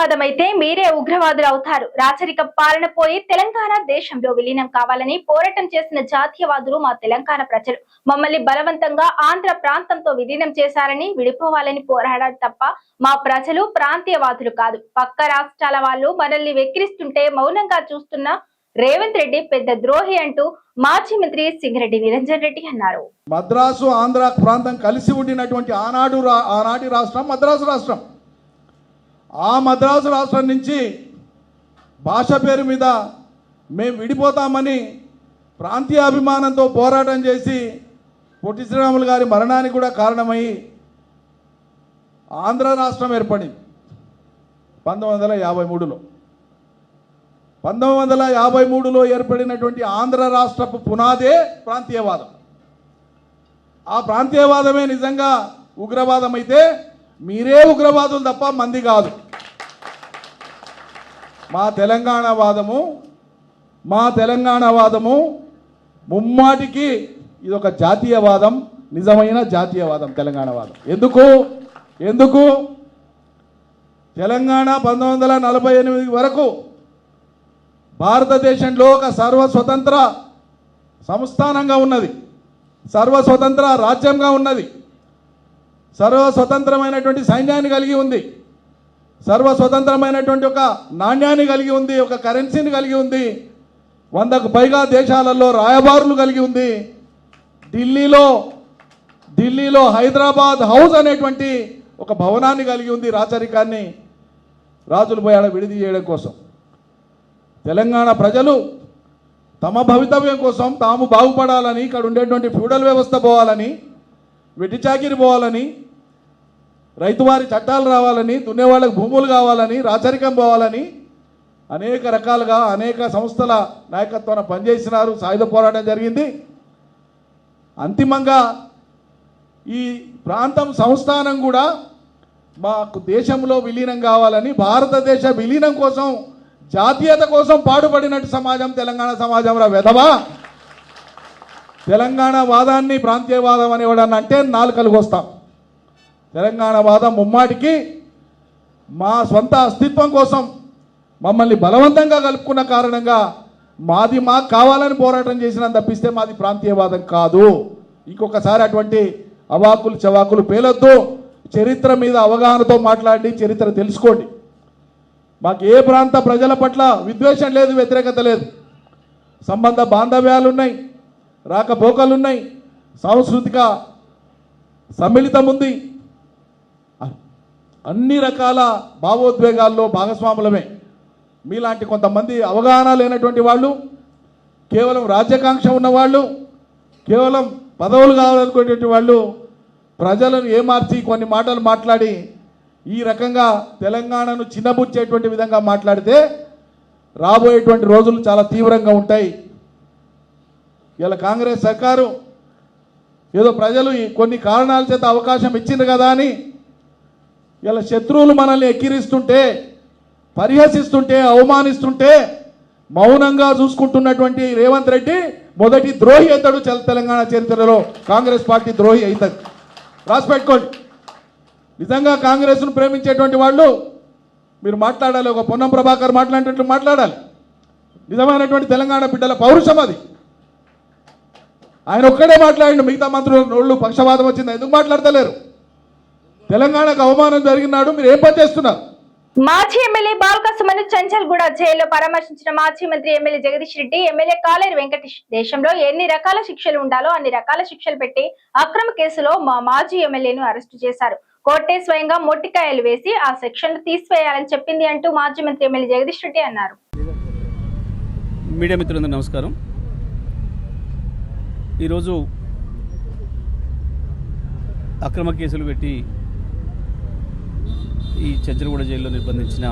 ఉగ్రవాదమైతే మీరే ఉగ్రవాదులు అవుతారు. రాచరిక పాలన పోయి తెలంగాణ దేశంలో విలీనం కావాలని పోరాటం చేసిన జాతీయవాదులు మా తెలంగాణ ప్రజలు. మమ్మల్ని బలవంతంగా ఆంధ్ర ప్రాంతంతో విలీనం చేశారని, విడిపోవాలని పోరాడారు తప్ప మా ప్రజలు ప్రాంతీయవాదులు కాదు. పక్క రాష్ట్రాల వాళ్ళు మనల్ని వెక్కిరిస్తుంటే మౌనంగా చూస్తున్న రేవంత్ రెడ్డి పెద్ద ద్రోహి అంటూ మాజీ మంత్రి సింగిరెడ్డి నిరంజన్ రెడ్డి అన్నారు. మద్రాసు ఆంధ్ర ప్రాంతం కలిసి ఉండినటువంటి ఆనాటి రాష్ట్రం మద్రాసు రాష్ట్రం. ఆ మద్రాసు రాష్ట్రం నుంచి భాష పేరు మీద మేము విడిపోతామని ప్రాంతీయ అభిమానంతో పోరాటం చేసి పొట్టి శ్రీరాములు గారి మరణానికి కూడా కారణమై ఆంధ్ర రాష్ట్రం ఏర్పడింది 1953లో. 1953లో ఏర్పడినటువంటి ఆంధ్ర రాష్ట్రపు పునాదే ప్రాంతీయవాదం. ఆ ప్రాంతీయవాదమే నిజంగా ఉగ్రవాదం అయితే మీరే ఉగ్రవాదులు తప్ప మంది కాదు. మా తెలంగాణ వాదము ముమ్మాటికి ఇదొక జాతీయవాదం, నిజమైన జాతీయవాదం తెలంగాణ వాదం. ఎందుకు తెలంగాణ 1948 వరకు భారతదేశంలో ఒక సర్వస్వతంత్ర సంస్థానంగా ఉన్నది, సర్వస్వతంత్ర రాజ్యంగా ఉన్నది, సర్వస్వతంత్రమైనటువంటి సైన్యాన్ని కలిగి ఉంది, సర్వస్వతంత్రమైనటువంటి ఒక నాణ్యాన్ని కలిగి ఉంది, ఒక కరెన్సీని కలిగి ఉంది, 100కు పైగా దేశాలలో రాయబారులు కలిగి ఉంది. ఢిల్లీలో హైదరాబాద్ హౌస్ అనేటువంటి ఒక భవనాన్ని కలిగి ఉంది. రాచరికాన్ని రాజులు పోయాడ విడిది చేయడం కోసం తెలంగాణ ప్రజలు తమ భవితవ్యం కోసం తాము బాగుపడాలని, ఇక్కడ ఉండేటువంటి ఫ్యూడల్ వ్యవస్థ పోవాలని, వెట్టి చాకిరి పోవాలని, రైతువారి చట్టాలు రావాలని, దున్నేవాళ్ళకు భూములు కావాలని, రాచరికం పోవాలని అనేక రకాలుగా అనేక సంస్థల నాయకత్వాన పనిచేసినారు. సాయుధ పోరాటం జరిగింది. అంతిమంగా ఈ ప్రాంతం సంస్థానం కూడా మాకు దేశంలో విలీనం కావాలని, భారతదేశ విలీనం కోసం, జాతీయత కోసం పాటుపడినట్టు సమాజం తెలంగాణ సమాజం. వెధవా తెలంగాణ వాదాన్ని ప్రాంతీయవాదం అనేవాడని అంటే నాలుకలు వస్తాం. తెలంగాణ వాదం ముమ్మాటికి మా సొంత అస్తిత్వం కోసం మమ్మల్ని బలవంతంగా కలుపుకున్న కారణంగా మాకు కావాలని పోరాటం చేసినా తప్పిస్తే మాది ప్రాంతీయవాదం కాదు. ఇంకొకసారి అటువంటి అవాకులు చవాకులు పేలొద్దు. చరిత్ర మీద అవగాహనతో మాట్లాడి చరిత్ర తెలుసుకోండి. మాకు ఏ ప్రాంత ప్రజల పట్ల విద్వేషం లేదు, వ్యతిరేకత లేదు. సంబంధ బాంధవ్యాలు ఉన్నాయి, రాకపోకలున్నాయి, సాంస్కృతిక సమ్మిళితం ఉంది. అన్ని రకాల భావోద్వేగాల్లో భాగస్వాములమే. మీలాంటి కొంతమంది అవగాహన లేనటువంటి వాళ్ళు, కేవలం రాజ్యాకాంక్ష ఉన్నవాళ్ళు, కేవలం పదవులు కావాలనుకునేటువంటి వాళ్ళు ప్రజలను ఏమార్చి కొన్ని మాటలు మాట్లాడి ఈ రకంగా తెలంగాణను చిన్నబుచ్చేటువంటి విధంగా మాట్లాడితే రాబోయేటువంటి రోజులు చాలా తీవ్రంగా ఉంటాయి. ఇలా కాంగ్రెస్ సర్కారు ఏదో ప్రజలు కొన్ని కారణాల చేత అవకాశం ఇచ్చింది కదా అని ఇలా శత్రువులు మనల్ని ఎక్కిరిస్తుంటే, పరిహసిస్తుంటే, అవమానిస్తుంటే మౌనంగా చూసుకుంటున్నటువంటి రేవంత్ రెడ్డి మొదటి ద్రోహి అవుతాడు. తెలంగాణ చరిత్రలో కాంగ్రెస్ పార్టీ ద్రోహి అవుతుంది. రాసిపెట్టుకోండి. నిజంగా కాంగ్రెస్ను ప్రేమించేటువంటి వాళ్ళు మీరు మాట్లాడాలి. ఒక పొన్నం ప్రభాకర్ మాట్లాడేటట్లు మాట్లాడాలి. నిజమైనటువంటి తెలంగాణ బిడ్డల పౌరుషం అది. ఆయన ఒక్కడే మాట్లాడండి. మిగతా మంత్రులు నోళ్ళు పక్షవాదం వచ్చింది ఎందుకు మాట్లాడతలేరు? తెలంగాణకు అవమానం జరిగినాడు, మీరు ఏం పని చేస్తున్నారు? మాజీ ఎమ్మెల్యే బాల్కసుమను చంచల్గూడ జైల్లో పరామర్శించిన మాజీ మంత్రి ఎమ్మెల్యే జగదీష్ రెడ్డి, ఎమ్మెల్యే కాలేరు వెంకటేష్ దేశంలో ఎన్ని రకాల శిక్షలు ఉండాలో అన్ని రకాల శిక్షలు పెట్టి అక్రమ కేసులో మా మాజీ ఎమ్మెల్యేను అరెస్టు చేశారు. కోర్టే స్వయంగా మొట్టికాయలు వేసి ఆ సెక్షన్లు తీసివేయాలని చెప్పింది అంటూ మాజీ మంత్రి ఎమ్మెల్యే జగదీష్ రెడ్డి అన్నారు. మీడియా మిత్రులందరూ నమస్కారం. ఈరోజు అక్రమ కేసులు పెట్టి ఈ చంచల్గూడ జైల్లో నిర్బంధించిన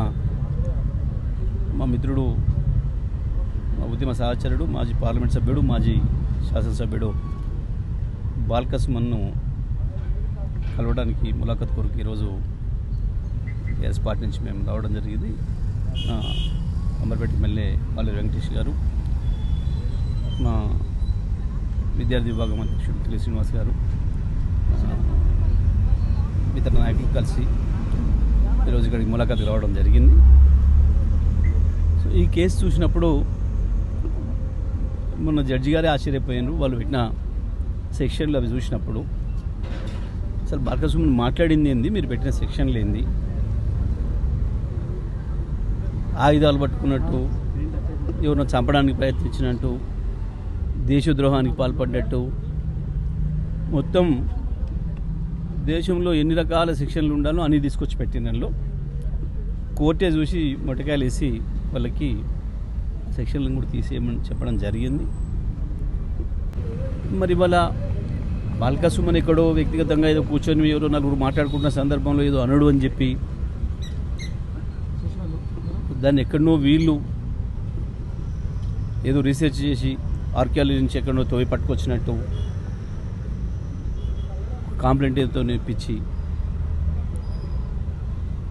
మా మిత్రుడు, మా ఉద్యమ సహచరుడు, మాజీ పార్లమెంట్ సభ్యుడు, మాజీ శాసనసభ్యుడు బాల్కసుమన్ను కలవడానికి ములాఖత్ కొరకు ఈరోజు టీఆర్ఎస్ పార్టీ నుంచి మేము రావడం జరిగింది. అంబర్పేట ఎమ్మెల్యే కాలేరు వెంకటేష్ గారు, మా విద్యార్థి విభాగం అధ్యక్షుడు కె శ్రీనివాస్ గారు, ఇతర నాయకులు కలిసి ఈరోజు ఇక్కడికి ములాఖాత్ రావడం జరిగింది. సో ఈ కేసు చూసినప్పుడు మొన్న జడ్జి గారే ఆశ్చర్యపోయారు. వాళ్ళు పెట్టిన సెక్షన్లు అవి చూసినప్పుడు అసలు బాల్కసుమన్ మాట్లాడింది ఏంది, మీరు పెట్టిన సెక్షన్లు ఏంది, ఆయుధాలు పట్టుకున్నట్టు, ఎవరినో చంపడానికి ప్రయత్నించినట్టు, దేశద్రోహానికి పాల్పడ్డట్టు, మొత్తం దేశంలో ఎన్ని రకాల శిక్షణలు ఉండాలో అన్నీ తీసుకొచ్చి పెట్టినలో కోర్టే చూసి మొట్టకాయలు వేసి వాళ్ళకి సెక్షన్లను కూడా తీసేయమని చెప్పడం జరిగింది. మరి వాళ్ళ బాల్కసుమన్ ఎక్కడో వ్యక్తిగతంగా ఏదో కూర్చొని ఎవరో నలుగురు మాట్లాడుకుంటున్న సందర్భంలో ఏదో అనడు అని చెప్పి దాన్ని ఎక్కడనో వీళ్ళు ఏదో రీసెర్చ్ చేసి ఆర్కియాలజీ నుంచి ఎక్కడో తోవి పట్టుకొచ్చినట్టు కంప్లైంట్ ఏదో ఇప్పించి,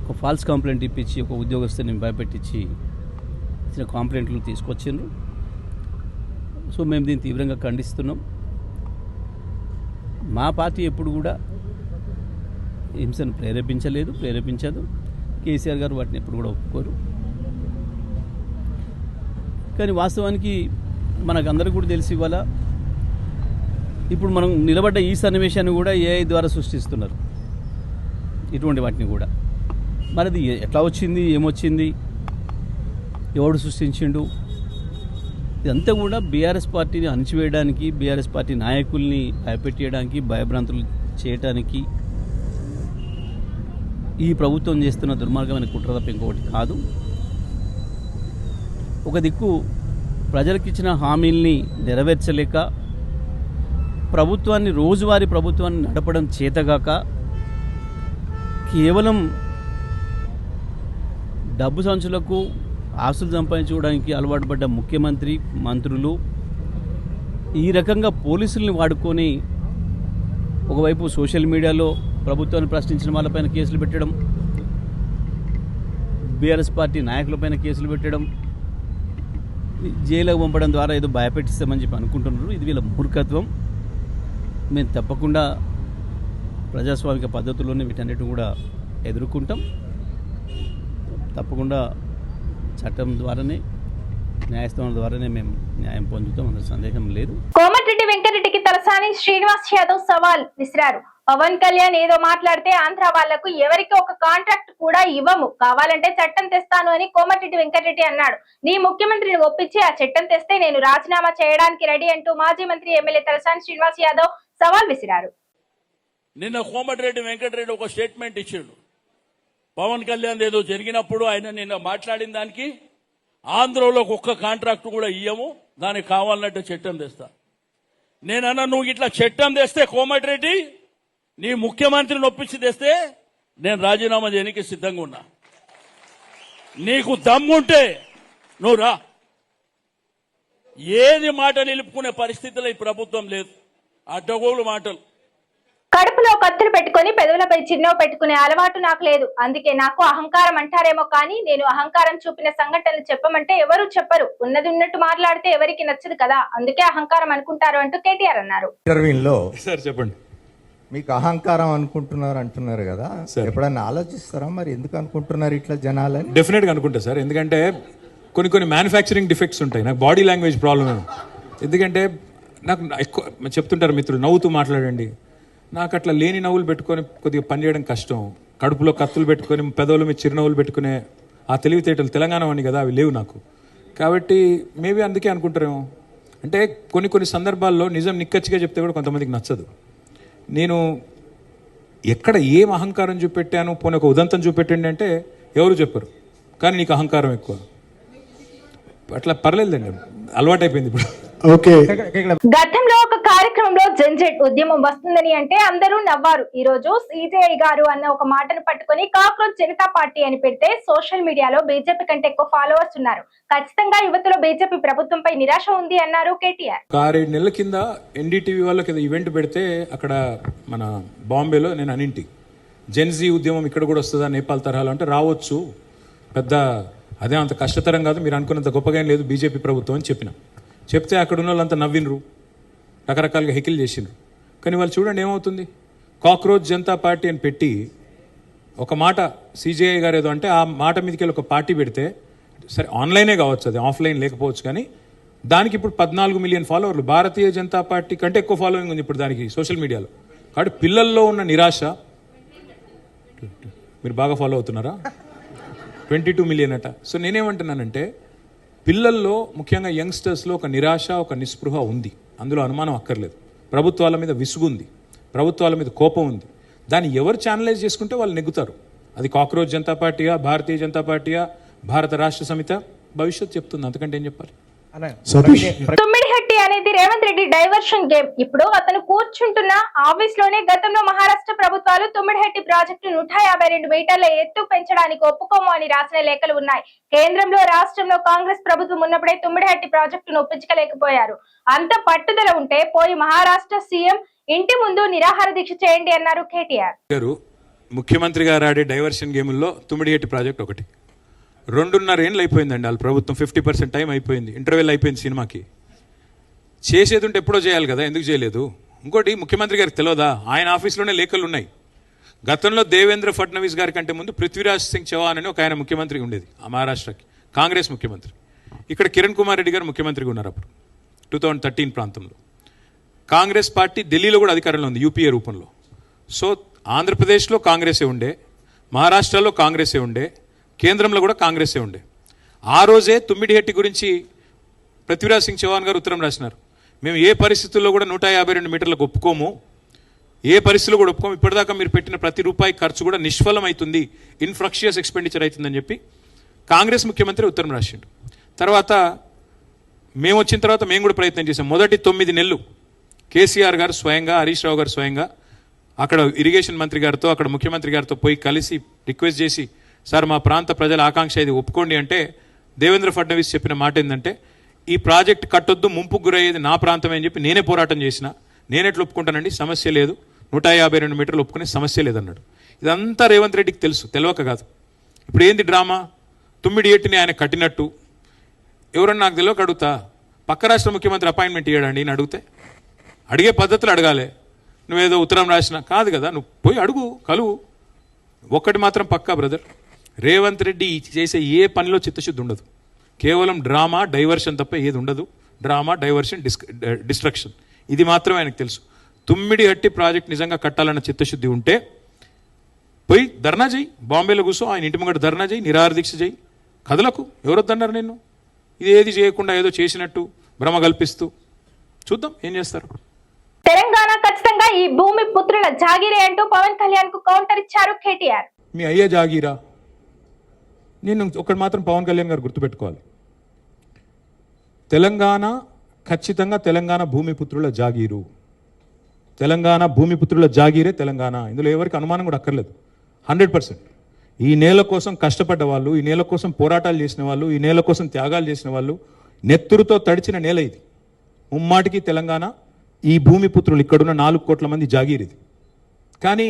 ఒక ఫాల్స్ కంప్లైంట్ ఇప్పించి ఒక ఉద్యోగస్తుని భయపెట్టించి ఇచ్చిన కంప్లైంట్లు తీసుకొచ్చిండ్రు. సో మేము దీన్ని తీవ్రంగా ఖండిస్తున్నాం. మా పార్టీ ఎప్పుడు కూడా హింసను ప్రేరేపించదు. కేసీఆర్ గారు వాటిని ఎప్పుడు కూడా ఒప్పుకోరు. కానీ వాస్తవానికి మనకందరికీ కూడా తెలిసి ఇవాళ ఇప్పుడు మనం నిలబడ్డ ఈ సన్నివేశాన్ని కూడా ఏఐ ద్వారా సృష్టిస్తున్నారు, ఇటువంటి వాటిని కూడా. మరి అది ఎట్లా వచ్చింది, ఏమొచ్చింది, ఎవడు సృష్టించిండు, ఇదంతా కూడా బీఆర్ఎస్ పార్టీని అణిచివేయడానికి, బీఆర్ఎస్ పార్టీ నాయకుల్ని భయపెట్టేయడానికి, భయభ్రాంతులు చేయడానికి ఈ ప్రభుత్వం చేస్తున్న దుర్మార్గమైన కుట్ర తప్ప ఇంకొకటి కాదు. ఒక దిక్కు ప్రజలకు ఇచ్చిన హామీల్ని నెరవేర్చలేక, ప్రభుత్వాన్ని రోజువారీ ప్రభుత్వాన్ని నడపడం చేతగాక, కేవలం డబ్బు సంచులకు ఆస్తులు సంపాదించుకోవడానికి అలవాటు పడ్డ ముఖ్యమంత్రి, మంత్రులు ఈ రకంగా పోలీసుల్ని వాడుకొని ఒకవైపు సోషల్ మీడియాలో ప్రభుత్వాన్ని ప్రశ్నించిన వాళ్ళపైన కేసులు పెట్టడం, బీఆర్ఎస్ పార్టీ నాయకులపైన కేసులు పెట్టడం, జైలుకు పంపడం ద్వారా ఏదో భయపెట్టిస్తామని చెప్పి అనుకుంటున్నారు. ఇది వీళ్ళ మూర్ఖత్వం. మేము తప్పకుండా ప్రజాస్వామిక పద్ధతుల్లోనే వీటన్నిటిని కూడా ఎదుర్కొంటాం. తప్పకుండా చట్టం ద్వారానే, న్యాయస్థానం ద్వారానే మేము న్యాయం పొందుతాం, అందులో సందేహం లేదు. కోమటిరెడ్డి వెంకటరెడ్డికి తలసాని శ్రీనివాస్ యాదవ్ సవాల్ విసిరారు. పవన్ కళ్యాణ్ ఏదో మాట్లాడితే ఆంధ్ర వాళ్లకు ఎవరికి ఒక కాంట్రాక్ట్ కూడా ఇవ్వము, కావాలంటే చట్టం తెస్తాను అని కోమటిరెడ్డి వెంకటరెడ్డి అన్నాడు. నీ ముఖ్యమంత్రిని ఒప్పించి ఆ చట్టం తెస్తే నేను రాజీనామా చేయడానికి రెడీ అంటూ మాజీ మంత్రి ఎమ్మెల్యే తలసాని శ్రీనివాస్ యాదవ్ సవాల్ విసిరారు. నిన్న కోమటిరెడ్డి వెంకటరెడ్డి ఒక స్టేట్మెంట్ ఇచ్చాడు. పవన్ కళ్యాణ్ ఏదో జరిగినప్పుడు ఆయన నిన్న మాట్లాడిన దానికి ఆంధ్రలో ఒక్క కాంట్రాక్ట్ కూడా ఇయ్యము, దానికి కావాలంటే చట్టం తెస్తా. నేనన్నా నువ్వు ఇట్లా చట్టం తెస్తే కోమటిరెడ్డి నీ ముఖ్యమంత్రిని ఒప్పించి తెస్తే నేను రాజీనామా చేయడానికి సిద్ధంగా ఉన్నా. నీకు దమ్ముంటే నువ్వు రా. ఏది మాట నిలుపుకునే పరిస్థితిలో ఈ ప్రభుత్వం లేదు. అడ్డగోలు మాటలు. కడుపులో కత్తులు పెట్టుకుని పెదవులపై చిన్నవి పెట్టుకునే అలవాటు నాకు లేదు, అందుకే నాకు అహంకారం అంటారేమో కానీ నేను అహంకారం చూపిన సంఘటనలు చెప్పమంటే ఎవరు చెప్పరు, ఉన్నది ఉన్నట్టు మాట్లాడితే ఎవరికి నచ్చదు కదా, అందుకే అహంకారం అనుకుంటారు అంటూ కేటీఆర్ అన్నారు. ఇంటర్వ్యూలో సార్ చెప్పండి, మీకు అహంకారం అనుకుంటున్నారు అంటున్నారు కదా, ఎప్పుడన్నా ఆలోచిస్తారా మరి ఎందుకు అనుకుంటున్నారు ఇట్లా జనాలని? డెఫినెట్గా అనుకుంటా సార్. ఎందుకంటే కొన్ని మ్యానుఫ్యాక్చరింగ్ డిఫెక్ట్స్ ఉంటాయి. నాకు బాడీ లాంగ్వేజ్ ప్రాబ్లమ్. ఎందుకంటే నాకు ఎక్కువ చెప్తుంటారు మిత్రులు, నవ్వుతూ మాట్లాడండి. నాకు అట్లా లేని నవ్వులు పెట్టుకొని కొద్దిగా పనిచేయడం కష్టం. కడుపులో కత్తులు పెట్టుకొని పెదవుల మీద చిరునవ్వులు పెట్టుకునే ఆ తెలివితేటలు తెలంగాణ వాడిని కదా, అవి లేవు నాకు. కాబట్టి మేబీ అందుకే అనుకుంటారేమో. అంటే కొన్ని సందర్భాల్లో నిజం నిక్కచ్చిగా చెప్తే కూడా కొంతమందికి నచ్చదు. నేను ఎక్కడ ఏం అహంకారం చూపెట్టాను, పోనీ ఒక ఉదంతం చూపెట్టండి అంటే ఎవరు చెప్పరు, కానీ నీకు అహంకారం ఎక్కువ. అట్లా పర్లేదండి, అలవాటైపోయింది ఇప్పుడు. గతంలో ఒక కార్యక్రమంలో జంజెట్ ఉద్యమం వస్తుందని అంటే అందరూ నవ్వారు. ఈ రోజు సిజేఐ గారు అన్న ఒక మాటను పట్టుకుని కాక్రోచ్ జనతా పార్టీ అని పెడితే సోషల్ మీడియాలో బీజేపీ కంటే ఎక్కువ ఫాలోవర్స్ ఉన్నారు. ఖచ్చితంగా యువతలో బీజేపీ ప్రభుత్వంపై నిరాశ ఉంది అన్నారు కేటీఆర్. 6 నెలల కింద ఎన్డీటీవీ వాళ్ళకి ఈవెంట్ పెడితే అక్కడ మన బాంబేలో నేను అనింటి జెన్జీ ఉద్యమం ఇక్కడ కూడా వస్తుందా నేపాల్ తరహాలో అంటే రావచ్చు, పెద్ద అదే అంత కష్టతరం కాదు, మీరు అనుకున్నంత గొప్పగా ఏం లేదు బీజేపీ ప్రభుత్వం అని చెప్పిన. చెప్తే అక్కడ ఉన్న వాళ్ళంతా నవ్వినరు, రకరకాలుగా హెకిల్ చేసినారు. కానీ వాళ్ళు చూడండి ఏమవుతుంది, కాక్రోచ్ జనతా పార్టీ అని పెట్టి ఒక మాట సిజేఐ గారు ఏదో అంటే ఆ మాట మీదకి వెళ్ళి ఒక పార్టీ పెడితే సరే ఆన్లైనే కావచ్చు, అది ఆఫ్లైన్ లేకపోవచ్చు, కానీ దానికి ఇప్పుడు 14 మిలియన్ ఫాలోవర్లు. భారతీయ జనతా పార్టీ కంటే ఎక్కువ ఫాలోయింగ్ ఉంది ఇప్పుడు దానికి సోషల్ మీడియాలో. కాబట్టి పిల్లల్లో ఉన్న నిరాశ, మీరు బాగా ఫాలో అవుతున్నారా, 22 మిలియన్ అట. సో నేనేమంటున్నానంటే పిల్లల్లో ముఖ్యంగా యంగ్స్టర్స్లో ఒక నిరాశ, ఒక నిస్పృహ ఉంది, అందులో అనుమానం అక్కర్లేదు. ప్రభుత్వాల మీద విసుగు ఉంది, ప్రభుత్వాల మీద కోపం ఉంది. దాన్ని ఎవరు ఛానలైజ్ చేసుకుంటే వాళ్ళు నెగ్గుతారు. అది కాక్రోచ్ జనతా పార్టీయా, భారతీయ జనతా పార్టీయా, భారత రాష్ట్ర సమిత, భవిష్యత్తు చెప్తుంది. అంతకంటే ఏం చెప్పాలి. తుమ్మిడిహట్టి అనేది రేవంత్ రెడ్డి డైవర్షన్ గేమ్. ఇప్పుడు అతను కూర్చుంటున్న ఆఫీస్ లోనే గతంలో మహారాష్ట్ర ప్రభుత్వాలు తుమ్మిడిహట్టి ప్రాజెక్టు 152 మీటర్ల ఎత్తు పెంచడానికి ఒప్పుకోము అని రాసిన లేఖలు ఉన్నాయి. కేంద్రంలో రాష్ట్రంలో కాంగ్రెస్ ప్రభుత్వం ఉన్నప్పుడే తుమ్మిడిహట్టి ప్రాజెక్టును ఒప్పించలేకపోయారు. అంత పట్టుదల ఉంటే పోయి మహారాష్ట్ర సీఎం ఇంటి ముందు నిరాహార దీక్ష చేయండి అన్నారు కేటీఆర్ గారు. ముఖ్యమంత్రి గారు ఆడే డైవర్షన్ గేముల్లో తుమ్మిడిహట్టి ప్రాజెక్ట్ ఒకటి. 2.5 ఏళ్ళు అయిపోయిందండి వాళ్ళ ప్రభుత్వం, 50% టైం అయిపోయింది, ఇంటర్వెల్ అయిపోయింది సినిమాకి. చేసేది ఉంటే ఎప్పుడో చేయాలి కదా, ఎందుకు చేయలేదు? ఇంకోటి ముఖ్యమంత్రి గారికి తెలియదా, ఆయన ఆఫీస్లోనే లేఖలు ఉన్నాయి. గతంలో దేవేంద్ర ఫడ్నవీస్ గారి కంటే ముందు పృథ్వీరాజ్ సింగ్ చౌహాన్ అని ఒక ఆయన ముఖ్యమంత్రి ఉండేది ఆ మహారాష్ట్రకి, కాంగ్రెస్ ముఖ్యమంత్రి. ఇక్కడ కిరణ్ కుమార్ రెడ్డి గారు ముఖ్యమంత్రిగా ఉన్నారు అప్పుడు 2013 ప్రాంతంలో. కాంగ్రెస్ పార్టీ ఢిల్లీలో కూడా అధికారంలో ఉంది యూపీఏ రూపంలో. సో ఆంధ్రప్రదేశ్లో కాంగ్రెసే ఉండే, మహారాష్ట్రలో కాంగ్రెసే ఉండే, కేంద్రంలో కూడా కాంగ్రెసే ఉండే. ఆ రోజే తుమ్మిడిహట్టి గురించి పృథ్వీరాజ్ సింగ్ చౌహాన్ గారు ఉత్తరం రాసినారు. మేము ఏ పరిస్థితుల్లో కూడా 152 మీటర్లకు ఒప్పుకోము, ఏ పరిస్థితుల్లో కూడా ఒప్పుకోము, ఇప్పటిదాకా మీరు పెట్టిన ప్రతి రూపాయి ఖర్చు కూడా నిష్ఫలం అవుతుంది, ఇన్ఫ్రక్షియస్ ఎక్స్పెండిచర్ అవుతుందని చెప్పి కాంగ్రెస్ ముఖ్యమంత్రి ఉత్తరం రాసిండు. తర్వాత మేము వచ్చిన తర్వాత మేము కూడా ప్రయత్నం చేసాం. మొదటి 9 నెలలు కేసీఆర్ గారు స్వయంగా, హరీష్ రావు గారు స్వయంగా అక్కడ ఇరిగేషన్ మంత్రి గారితో, అక్కడ ముఖ్యమంత్రి గారితో పోయి కలిసి రిక్వెస్ట్ చేసి, సార్ మా ప్రాంత ప్రజల ఆకాంక్ష ఇది ఒప్పుకోండి అంటే దేవేంద్ర ఫడ్నవీస్ చెప్పిన మాట ఏంటంటే, ఈ ప్రాజెక్ట్ కట్టొద్దు, ముంపుకు గురయ్యేది నా ప్రాంతమే అని చెప్పి నేనే పోరాటం చేసిన, నేనెట్లు ఒప్పుకుంటానండి, సమస్య లేదు, 152 మీటర్లు ఒప్పుకునే సమస్య లేదన్నాడు. ఇదంతా రేవంత్ రెడ్డికి తెలుసు, తెలియక కాదు. ఇప్పుడు ఏంది డ్రామా? తుమ్మిడిహట్టిని ఆయన కట్టినట్టు ఎవరన్నా నాకు తెలియక అడుగుతా, పక్క రాష్ట్ర ముఖ్యమంత్రి అపాయింట్మెంట్ ఇవ్వడండి అని అడిగితే, అడిగే పద్ధతులు అడగాలి. నువ్వేదో ఉత్తరం రాసినా కాదు కదా, నువ్వు పోయి అడుగు, కలువు. ఒక్కటి మాత్రం పక్కా బ్రదర్, రేవంత్ రెడ్డి చేసే ఏ పనిలో చిత్తశుద్ధి ఉండదు. కేవలం డ్రామా, డైవర్షన్ తప్ప ఏది ఉండదు. డ్రామా, డైవర్షన్, డిస్ట్రక్షన్, ఇది మాత్రమే ఆయనకు తెలుసు. తుమ్మిడిహట్టి ప్రాజెక్ట్ నిజంగా కట్టాలన్న చిత్తశుద్ధి ఉంటే పోయి ధర్నా చేయి, బాంబేలో కూర్చో, ఆయన ఇంటి ముంగట ధర్నా చేయి, నిరాహార దీక్ష చేయి, కదలకు. ఎవరొద్దన్నారు నిన్ను? ఇది ఏది చేయకుండా ఏదో చేసినట్టు భ్రమ కల్పిస్తూ చూద్దాం ఏం చేస్తారు. తెలంగాణ ఖచ్చితంగా ఈ భూమి పుత్రుల జాగిరే అంటూ పవన్ కళ్యాణ్ కు కౌంటర్ ఇచ్చారు కేటీఆర్. మీ అయ్యే జాగీరా? నేను ఒకటి మాత్రం పవన్ కళ్యాణ్ గారు గుర్తుపెట్టుకోవాలి, తెలంగాణ ఖచ్చితంగా తెలంగాణ భూమిపుత్రుల జాగీరు, తెలంగాణ భూమిపుత్రుల జాగీరే తెలంగాణ. ఇందులో ఎవరికి అనుమానం కూడా అక్కర్లేదు. 100% ఈ నేల కోసం కష్టపడ్డ వాళ్ళు, ఈ నేల కోసం పోరాటాలు చేసిన వాళ్ళు, ఈ నేల కోసం త్యాగాలు చేసిన వాళ్ళు, నెత్తురుతో తడిచిన నేల ఇది. ముమ్మాటికి తెలంగాణ ఈ భూమిపుత్రులు, ఇక్కడున్న 4 కోట్ల మంది జాగీరిది. కానీ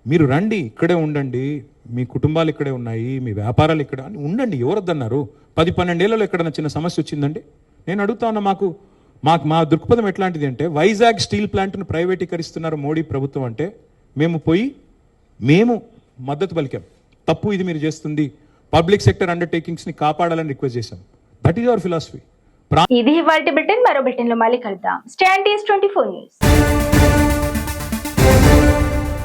మీరు రండి, ఇక్కడే ఉండండి, మీ కుటుంబాలు ఇక్కడే ఉన్నాయి, మీ వ్యాపారాలు ఇక్కడ ఉండండి, ఎవరొద్దన్నారు? 10-12 ఏళ్లలో ఎక్కడన్నా చిన్న సమస్య వచ్చిందండి? నేను అడుగుతా ఉన్నా, మా దృక్పథం ఎట్లాంటిది అంటే, వైజాగ్ స్టీల్ ప్లాంట్ను ప్రైవేటీకరిస్తున్నారు మోడీ ప్రభుత్వం అంటే మేము మద్దతు పలికాం. తప్పు ఇది మీరు చేస్తుంది, పబ్లిక్ సెక్టర్ అండర్టేకింగ్స్ని కాపాడాలని రిక్వెస్ట్ చేశాం. That is our philosophy. ఇది ఇవాల్టి బులెటిన్. మరో బులెటిన్ లో మళ్ళీ కలుద్దాం. Stand 24 news.